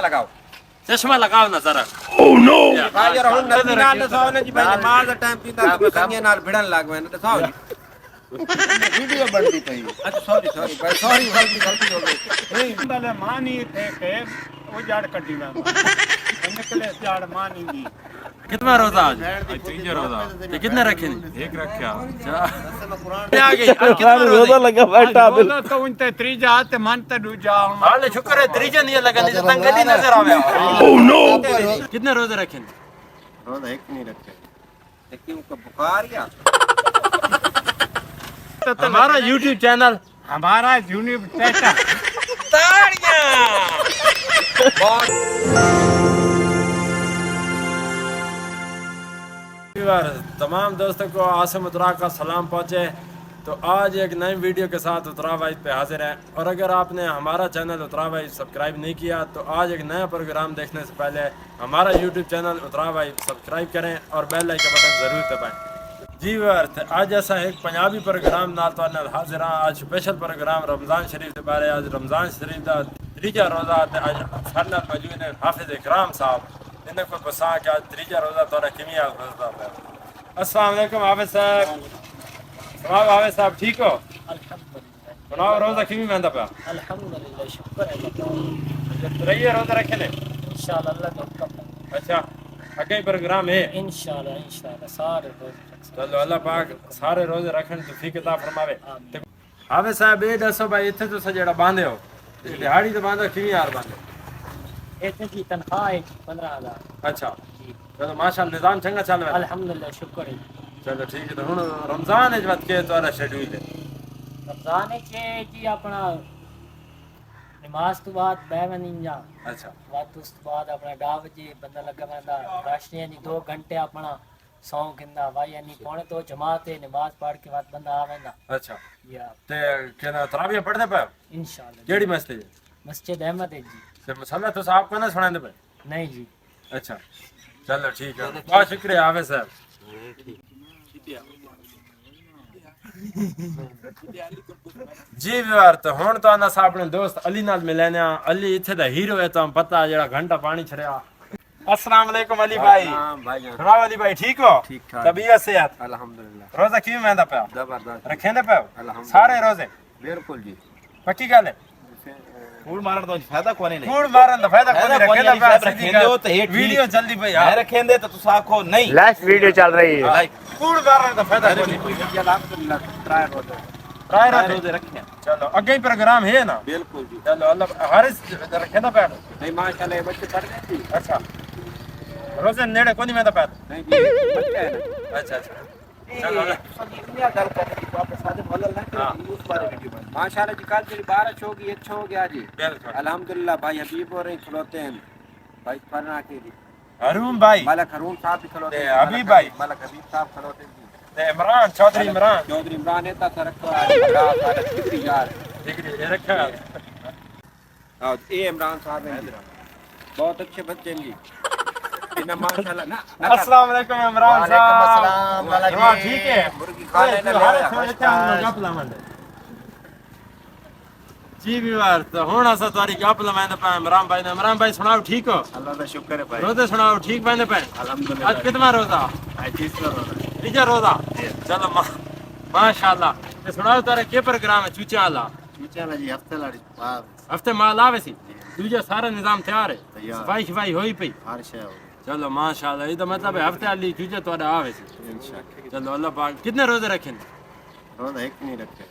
लगाओ चश्मा लगाओ ना जरा भाई यार हुन नदी नाल दसाओ ना जी भाई नमाज दा टाइम पींदा तो संगे नाल भिड़न लाग वे ना दसाओ जी वीडियो बनती पई अच्छा सॉरी भाई सॉरी गलती हो गई नहीं बले मानी थे के वो जाड़ कटी ना निकले जाड़ मानी दी कितना रोजा आज तीसरा रोजा ये कितने रखे एक रखा आ गई कितना रोजा लगा बैठा बोलो तो उनते त्रीजा ते मन ते दूजा हाल शुक्र है त्रीजा नहीं लगा नहीं तो गली नजर आवे ओह नो कितने रोजे रखे रोजा एक नहीं रखे लेकिन को बुखार या हमारा YouTube चैनल हमारा यूनिव टेटा ताड़ियां तमाम दोस्तों को आसिम उतरा का सलाम पहुँचे। तो आज एक नई वीडियो के साथ उतरा वाइज पे हाजिर है। और अगर आपने हमारा चैनल उतरा वाइज सब्सक्राइब नहीं किया तो आज एक नया प्रोग्राम देखने से पहले हमारा यूट्यूब चैनल उतरा वाइज सब्सक्राइब करें और बेल आइकन बटन ज़रूर दबाएं। जी वर्थ आज ऐसा एक पंजाबी प्रोग्राम नाल तो हाजिर हाँ। आज स्पेशल प्रोग्राम रमज़ान शरीफ के बारे। आज रमज़ान शरीफ का त्रीजा रोज़ा आज सारे नाल मौजूद है हाफिज़ इकराम साहब इन्हें को बसा के आज त्रीजा रोज़ा तोरा किमिया गुज़रता है। अस्सलाम वालेकुम हाफिज़ साहब। जनाब हाफिज़ साहब ठीक हो? अल्हम्दुलिल्लाह। रोज़ा किमी में पे? अल्हम्दुलिल्लाह शुक्र है अल्लाह रहिए रोज़ा रखे ने इंशाअल्लाह अल्लाह का हुक्म है अच्छा आगे प्रोग्राम है इंशाअल्लाह सारे रोज चलो अल्लाह पाक सारे रोज़े रखन तो फी किताब फरमावे। हाफिज़ साहब ये दसो भाई इत्थे तो जेड़ा बांधे हो दिहाड़ी तो बांधो किमी यार बांधे इतने की तनख्वाह है 15,000 अच्छा चलो माशाअल्लाह निजाम चंगा चल रहा है अल्हम्दुलिल्लाह शुक्र है चलो ठीक है। तो हुन रमजान इस वक्त के तुम्हारा शेड्यूल है रमजान है जी अपना नमाज तो बाद बैवनी जा अच्छा बाद उस बाद अपना 2 बजे बंदा लगा वंदा राशनी यानी 2 घंटे अपना सौ किंदा भाई यानी पौने तो जमात है नमाज पढ़ के बाद बंदा आवेंदा अच्छा या ते केना तरावियां पढ़दे पे इंशाअल्लाह केड़ी मस्जिद है मस्जिद अहमद है जी ते मसला तो आप को ना सुनांदे पे नहीं जी अच्छा चलो ठीक है बहुत शुक्रिया हाफिज़ साहब। जी यार तो हुन तो अस अपने दोस्त अली नाल मिलने अली इत्थे दा हीरो है तो पता जेड़ा घंटा पानी छड़या। अस्सलाम वालेकुम अली भाई। भाई जान सुनाओ अली भाई ठीक हो? ठीक ठाक तबीयत सेहत अल्हम्दुलिल्लाह रोजा किवें मेंदा पे जबरदस्त रखेंदे पे अल्हम्दुलिल्लाह सारे रोजे बिल्कुल जी पक्की गल है कूड़ मारन तो फायदा कोनी नहीं कूड़ मारन दा फायदा कोनी रखेंदा पे रखेंदे हो तो हेठ वीडियो जल्दी भाई है रखेंदे तो तुस आखो नहीं लास्ट वीडियो चल रही है कूड़ मारन दा फायदा कोनी अल्हम्दुलिल्लाह ट्राई रोज़े राय रोजे रखे चलो आगे ही प्रोग्राम है ना बिल्कुल जी चलो अल्लाह हारिस रखेंदा पे नहीं माशाल्लाह ये बच्चे पढ़ गए जी अच्छा रोजे नेड़े कोनी मेंदा पे नहीं जी बच्चे है ना अच्छा अच्छा चलो दुनिया गल करने की वापस सादे बोलल ना हाँ। कि उस बारे वीडियो बन माशाल्लाह जी कल तेरी बारिश होगी अच्छा हो गया जी बिल्कुल अल्हम्दुलिल्लाह भाई हबीब और खलोते हैं भाई फरना के जी हरून भाई मलक हरून साहब भी खलोते हैं हबीब भाई मलक हबीब साहब खलोते हैं जी ते इमरान चौधरी इमरान चौधरी इमरान नेता सरक डिग्री यार डिग्री ये रखा हाँ ये इमरान साहब हैं बहुत अच्छे बच्चे हैं जी इन्हें माशाल्लाह ना अस्सलाम वालेकुम इमरान साहब अस्सलाम वालेकुम हाँ, ठीक है मुर्गी खा लेने जी बीवार तो हुन असा तुम्हारी गप लमांदे पे इमरान भाई सुनाओ ठीक हो? अल्लाह का शुक्र है भाई रोजे सुनाओ ठीक बंदे पे अल्हम्दुलिल्लाह आज कितना रोजा आज तीसरा रोजा तीसरा रोजा चलो माशाल्लाह ते सुनाओ तारे के प्रोग्राम है चूचा वाला चला जी हफ्ते लाड़ी बाद हफ्ते माल आवे सी दूजा सारा निजाम तैयार है तैयार। सफाई होई पई हर शय हो चलो माशाल्लाह ये तो मतलब है हफ्ते वाली चूचा तोड़ा आवे सी इंशाअल्लाह चलो अल्लाह पाक कितने रोजे रखे रोजा एक नहीं रखे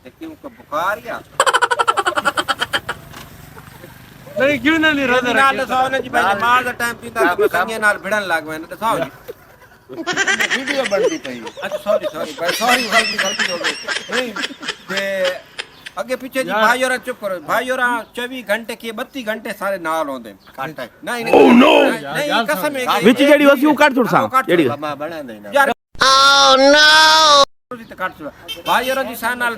लेकिन उनका बुखार या नहीं क्यों नहीं रोजे नाल रखे दसाओ ना जी भाई नमाज दा टाइम पींदा तो संगे नाल भिड़न लाग वे ना दसाओ जी वीडियो बनती पई अच्छा सॉरी भाई सॉरी गलती हो गई नहीं ते आगे पीछे जी भाई और चुप करो भाई और 24 घंटे के 32 घंटे सारे नाल होंदे काटा नहीं नहीं कसम है विच जेडी वसी ऊ काट छुड़सा जेडी मां बना देना यार भाई और जी सा नाल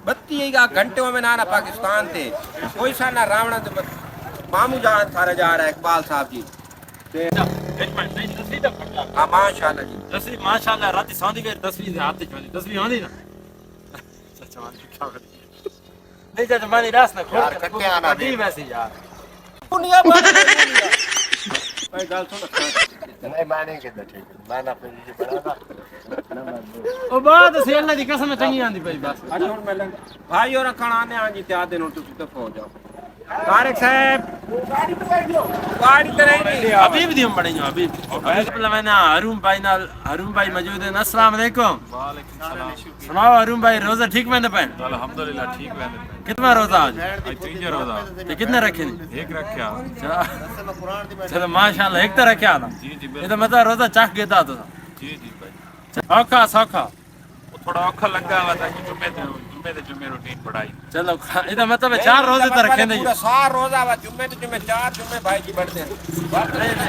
32 घंटे में ना पाकिस्तान थे कोई सा ना रावण मामू जान सारे जा रहा है इकबाल साहब जी हाँ माशाल्लाह जी दसवीं माशाल्लाह राती सौंदी गई 10वीं से हाथ चली 10वीं होनी ना अच्छा नहीं चाचा मानी रास ना यार, कट्टे आना दी वैसे यार दुनिया भर भाई गल सुन नहीं माने के ठीक है माना पे वीडियो बनाना ਉਹ ਬਾਅਦ ਸੇ ਅੱਲਾ ਦੀ ਕਸਮ ਚੰਗੀ ਆਂਦੀ ਪਈ ਬਸ अच्छा हुन मैं भाई और खाने आ जी त्यार दिन तुम तो हो जाओ तारिक साहब गाड़ी तो नहीं अभी भी हम बड़े हैं अभी मैंने हरून भाई मौजूद है। अस्सलाम वालेकुम। सुनाओ हरून भाई रोजा ठीक मैंने पे? अल्हम्दुलिल्लाह ठीक मैंने कितना रोजा आज? तीसरा रोजा तो कितने रखे नहीं? एक रखा चलो माशाल्लाह एक तो रखे ना। जी जी ये तो मतलब रोजा चाक गया तो जी जी भाई औखा सौखा वो थोड़ा औखा लगा हुआ था कि जुम्मे रूटीन पढ़ाई चलो ये तो मतलब 4 रोजे तो रखे नहीं। पूरा सार रोजा वा जुम्मे तो जुम्मे 4 जुम्मे भाई जी बढ़ते हैं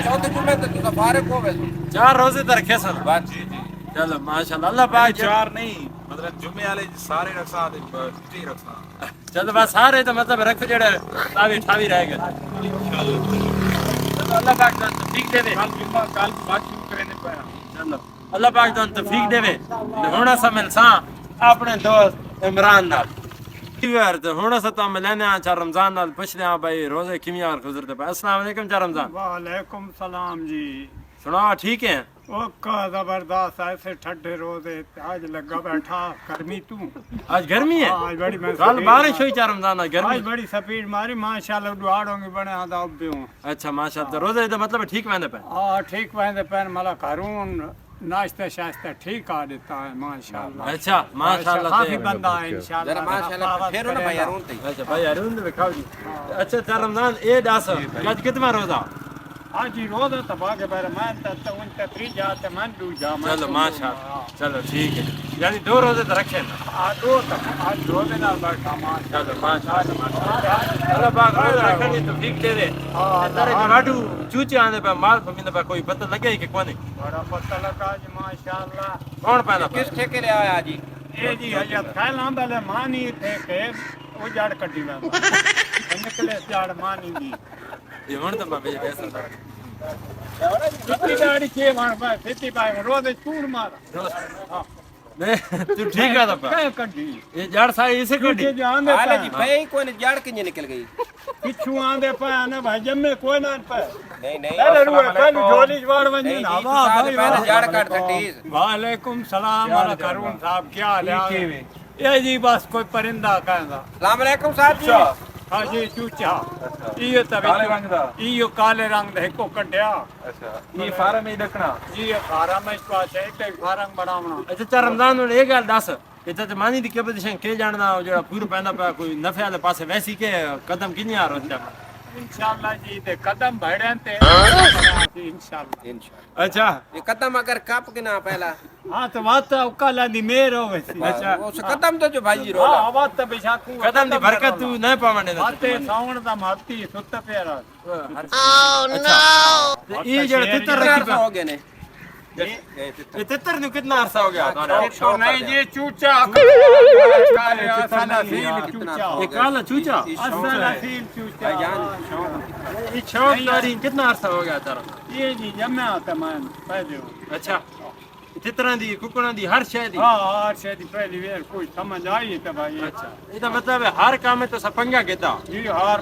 चौथे जुम्मे तो तुम फारिग हो गए 4 रोजे तो रखे सन। बात जी जी चलो माशाल्लाह अल्लाह पाक चार नहीं मतलब जुम्मे वाले सारे रखा थे रखा चलो बस सारे तो मतलब रख जेड़े ठावी रह गए। चलो अल्लाह पाक तो ठीक दे दे। कल बाकी करने पाया चलो अल्लाह पाक तो तौफीक देवे होना समझ सा अपने दोस्त इमरान नाल यार तो होना सा तो मिलने आ चार रमजान नाल पूछ ले भाई रोजे किमियार गुजरते पे। अस्सलाम वालेकुम चार रमजान। वालेकुम सलाम जी। सुनाओ ठीक है? ओ का जबरदस्त ऐसे ठंडे रोजे आज लगा बैठा गर्मी तू आज गर्मी है? आज बड़ी मैं कल बारिश हुई चार रमजान आज आज गर्मी। बड़ी स्पीड मारी माशाल्लाह दुआड़ोंगे बने आदा उब्बे हूं अच्छा माशाल्लाह तो रोजे तो मतलब ठीक मैंने पे? आ ठीक वैसे पैन मला करून नाश्ता शास्ता ठीक आ देता है माशाल्लाह। अच्छा माशाल्लाह काफी ते- बंदा है जरा इंशाल्लाह माशाल्लाह फेरो ना भाई अरुण ते अच्छा भाई अरुण ने खाओ जी। अच्छा चार रमजान ए दास आज कितना रोजा? आज ही रोज तबा के बारे में तो उन तत्री जाते मन दू जा चलो माशाल्लाह चलो ठीक है यानी 2 रोजे तो रखे ना। आज रोज ना बैठा माशाल्लाह। चलो माशाल्लाह अल्लाह पाक रोज रखनी तो ठीक दे दे। तेरे जवाडू चूचे आने पे माल फमीने पे कोई पता लगे कि कोने बड़ा पता लगा जी माशाल्लाह। कौन पैदा किस ठेके ले आया जी ए जी हजरत खैला बले मानी थे के उजाड़ कटी में निकले जाड़ मानी दी ये मन तो मैं कैसा था कितनी गाड़ी के वहां पर सिटी पाए रोज चूड़ मारा नहीं तू ठीक है तो क्या कटी ये जड़ सारी इसे के कोडी जान दे हाले जी भाई कोई ने जड़ के निकल गई पिछू आंदे पे ना भाई जम्मे कोई ना पे नहीं नहीं पहले रुए पहले झोली जवाड़ वंजी नहीं ना जी तो पहले जड़ काट खटी वालेकुम सलाम वाला करून साहब क्या हाल है? ये जी बस कोई परिंदा कहंदा अस्सलाम वालेकुम साहब जी हाँ जी चूचा ये तभी काले रंग दा ये काले रंग दे को कटिया ये फार्म ही रखना ये फार्म में पास है ते फार्म बनावना अच्छा चार रमजान में एक गल दस कि ते मानी दी के पोजीशन के जानदा जेड़ा पूरा पैंदा पे कोई नफे वाले पासे वैसी के कदम किन्नी आ रोज इंशाल्लाह जी दे कदम बढ़े ते इंशाल्लाह इंशाल्लाह अच्छा ये कदम अगर कप के ना पहला हाँ तो बात तो उकाला दी मेर होवे सी अच्छा वो कदम तो जो भाई जी रोला हाँ बात तो बिशाकू कदम दी बरकत तू न पावने ना बाते सावण दा महती सुत पेरा ये जेड़ा तितर कितना रखी अरसा हो गया ने ये तितर नु कितना अरसा हो गया तो नहीं जी चूचा काले असला सील चूचा ये काला चूचा असला सील चूचा ये शौक नारी कितना अरसा हो गया तेरा ये जी जम्मे आता man पहले अच्छा तितरां दी कुकड़ां दी हर शय दी हाँ हर शे दी पहली वेर कोई समझ आई तो भाई अच्छा ਇਹਦਾ ਮਤਲਬ ਹੈ ਹਰ ਕੰਮ ਵਿੱਚ ਸਫੰਗਾ ਕੀਤਾ जी हर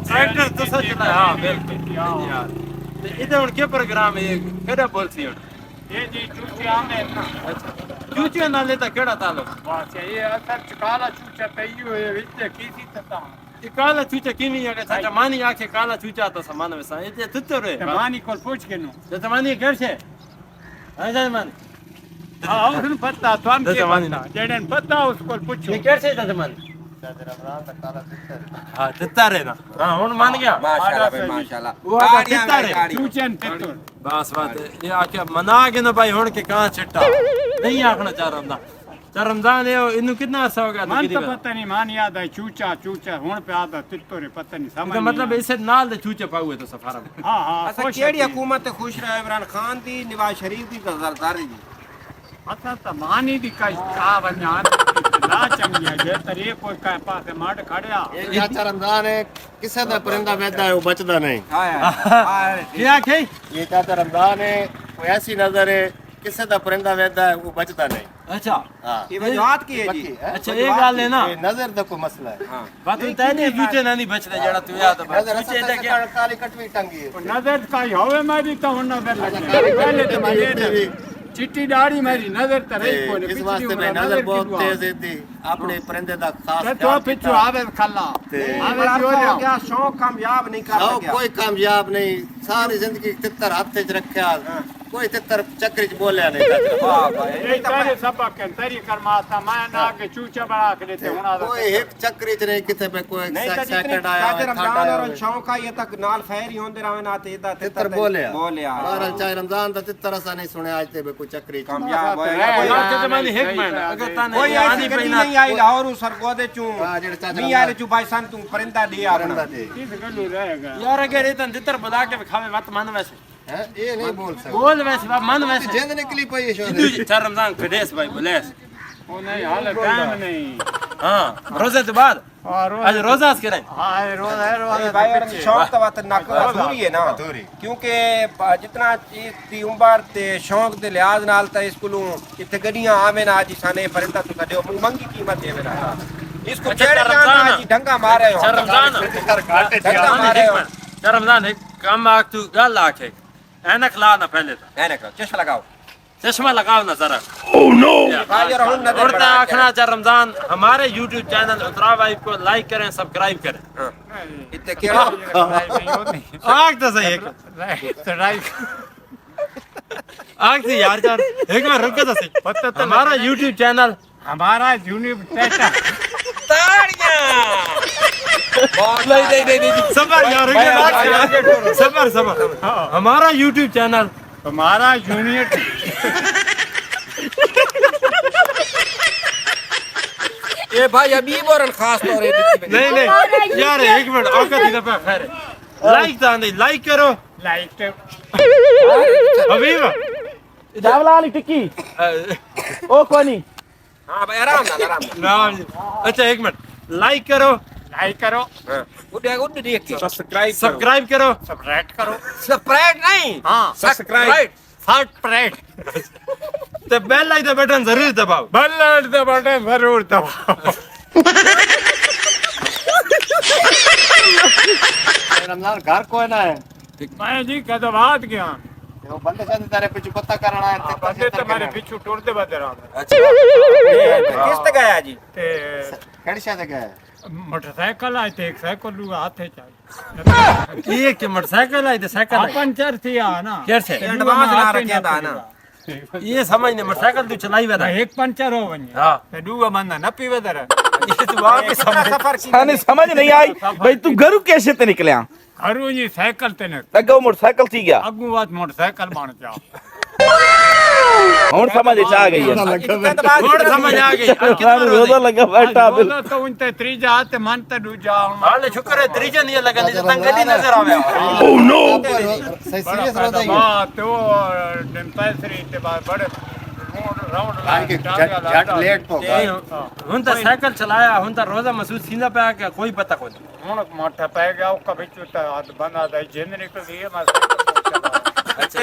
ਟਰੈਕਟਰ ਤੁਸੀਂ ਚਲਾਇਆ ਹਾਂ ਬਿਲਕੁਲ ਯਾਰ ਤੇ ਇਹਦੇ ਹੁਣ ਕੀ ਪ੍ਰੋਗਰਾਮ ਹੈ ਕਿਹੜਾ ਪਾਲਿਸੀ ਹੁਣ ये जी चूचा में ना ਅੱਛਾ ਚੂਚੇ ਨਾਲ ਤਾਂ ਕਿਹੜਾ ਤਾਲੁਕ बस ये असर चकाला चूचा तैयो है विच किसी तता ਇਹ ਕਾਲਾ ਚੂਚਾ ਕਿਵੇਂ ਹੈ ਚਾਚਾ ਮਾਨੀ ਆਖੇ ਕਾਲਾ ਚੂਚਾ ਤਾਂ ਸਮਾਨ ਵਸਾ ਇਹ ਤੇ ਤਿੱਤਰ ਹੈ मानी को पूछ के नो ਤੇ ਮਾਨੀ ਘਰ છે ਹਾਂ ਜੀ ਮਾਨੀ हाँ उसने पता तो हम दे के जमानी पता जेडन पता उसको पूछो ਇਹ ਘਰ છે ਤਾਂ ਮਾਨੀ ਹਾਂ ਤਿੱਤਰ ਹੈ ਨਾ ਹਾਂ ਹੁਣ ਮੰਨ ਗਿਆ माशाल्लाह भाई माशाल्लाह वो आगा गाड़ियां कितना रे? गाड़ियां चूचन तितुर ਬਸ ਬਾਤ ਇਹ ਆਖਿਆ ਮਨਾ ਕੇ ਨਾ ਭਾਈ ਹੁਣ ਕੇ ਕਾਂ ਛੱਟਾ ਨਹੀਂ ਆਖਣਾ ਚਾਹ ਰਹਾ ਚਾਹ ਰਮਜ਼ਾਨ ਇਹ ਇਹਨੂੰ ਕਿੰਨਾ ਅਰਸਾ ਹੋ ਗਿਆ मन तो ਤਕਰੀਬਨ पता नहीं मान याद है चूचा चूचा हुन पे आता तितुर है पता नहीं समझ ਇਹਦਾ ਮਤਲਬ ਇਸੇ ਨਾਲ ਦੇ ਚੂਚੇ ਪਾਉਏ ਤਾਂ ਸਫਾਰਾ में हाँ हाँ असा खुश केड़ी है। हुकूमत ते खुश रहा इमरान खान दी नवाज शरीफ दी सरदारी दी असा तो मानी दी का का वन्या ला चंगिया जे तरे कोई का पास माड खड़या ये चाचा रमजान है किसे दा परिंदा वैदा है वो बचदा नहीं आया क्या आखे ये चाचा रमजान है कोई ऐसी नजर है किसे दा परिंदा वैदा है वो बचदा नहीं अच्छा हाँ ये वजूहात की है जी पक्की है। अच्छा ये गल है ना ये नजर दा कोई मसला है हाँ बात तै नहीं फ्यूचर ना नहीं बचदे जेड़ा तू याद है नजर फ्यूचर असा दे के काली कटवी टंगी है नजर का होवे मेरी तो नजर लगे पहले तो मेरी चिट्टी दाढ़ी मेरी नजर तो रही कोई इस वास्ते मैं नजर बहुत तेज है थी अपने परिंदे दा खास तो ख्याल पिछू कीता। आवे खल्ला आवे बड़ा जो हो गया शौक कामयाब नहीं कर शौक सकिया कोई कामयाब नहीं सारी जिंदगी तितर हाथ च रखया कोई तितर चक्री च बोलिया नहीं वाह भाई ये तेरे सबक के तेरी करमाता मैं ना के चूचा बना के देते हुना कोई एक चक्री च नहीं किथे पे कोई नहीं तो जितने सेकंड आया ताजे थर्ड रमजान आया और शौक आई तक नाल खैर ही होंदे रहे ना ते दा तितर बोलिया बोलिया बारह चाहे रमजान दा तितर असा नहीं सुने आज ते कोई चक्री च कामयाब यार होया के जमाने हिकमत अगर ता कोई नहीं ऐसी आनी गड्डी पैना नहीं आई लाहौर सरगोदे चू हाँ, जेड़े चाचा मी आले चू भाई सन तू परिंदा दे अपना किस गलू रहेगा यार अगर ये तन तितर बुला के खावे मत मन वैसे हैं ये नहीं बोल सकते बोल वैसे बाप मन वैसे जिंद निकली पई शो चार रमजान फिडेस भाई बुलेस वो नहीं हाल टाइम नहीं हां रोजे के बाद और आज रोजा से करें हां रोज है रोज ए भाई और शौक तो बात ना अधूरी है ना अधूरी। क्योंकि जितना दी उम्र ते शौक दे लिहाज नाल ता स्कूलों इथे गड्डियां आवे ना जी साने परिंदा तो कदे मंगी कीमत देवे ना इसको अच्छा, छेड़े रमजान जाना है। जी ढंगा मारे हो चार रमजान ढंगा मारे हो चार रमजान एक काम आख तू गल आखे ऐनक ला ना पहले तो है ना करो चश्मा लगाओ चश्मा लगाओ ना जरा भाई और हम नजर और बढ़ा के- आखना चार रमजान हमारे YouTube चैनल उतरा भाई को लाइक करें सब्सक्राइब करें इतने केड़ा आख तो सही एक आख से यार चार एक बार रुक तो सही हमारा YouTube चैनल हमारा यूनिवर्सिटी सबर यार सबर सबर हमारा YouTube चैनल हमारा यूनिट ए भाई अभी बोरन खास तौर पे नहीं नहीं यार एक मिनट औकात इधर पे खैर लाइक तो नहीं लाइक करो लाइट हबीब चावल वाली टिक्की ओ कोनी हां भाई आराम नाल नाम जी। अच्छा एक मिनट लाइक करो लाइक करो उड़ देख के सब्सक्राइब करो सब्सक्राइब करो सब्सक्राइब नहीं हां सब्सक्राइब सब्सक्राइब तो बेल आइकन बटन जरूर दबाओ बल्लड़ दे बटन जरूर दबाओ रमजान घर कोई ना है मैं जी कदवात गया वो बंदे से तेरे पीछे पता करना है ते बंदे तो मेरे पीछू टुरते बदे रहा किस्त गया जी ते केड़ी शायद गए मोटरसाइकिल आई थे एक साइकिल लू हाथे चाहिए ये के मोटरसाइकिल आई तो साइकिल आई। पंचर थी ना कैसे से एडवांस ला रखे था ना ये समझ नहीं मोटरसाइकिल तू चलाई वे था एक पंचर हो वने हां ते दूआ बंदा न पीवे दर ये तो वाकई समझ सफर की थाने समझ नहीं आई भाई तू घरू कैसे ते निकलिया घरू जी साइकिल ते न अगो मोटरसाइकिल थी गया अगू बात मोटरसाइकिल बन जा हुन समझ आ गई है थोड़ा समझ आ गई अब कितना थाने रोजा लगा बैठा बिल बोलो तो उनते त्रीजा ते मन ते दूजा हाल शुक्र है त्रीजा नहीं लगा नहीं तो तंगली नजर आवे ओह नो सही सीरियस रहता है हां तो दिन पैसरी ते बाद बड़े राउंड आगे जट लेट पो हुन तो साइकिल चलाया हुन तो रोजा महसूस सीधा पे आके कोई पता कोई ਹੁਣ ਮੋਟਾ ਪੈ ਗਿਆ ਉਹ ਕਭੀ ਚੁੱਤਾ ਬਣਾ ਦਾ ਜਿੰਦ ਨਿਕਲ ਗਈ ਹੈ ਮੈਂ अच्छा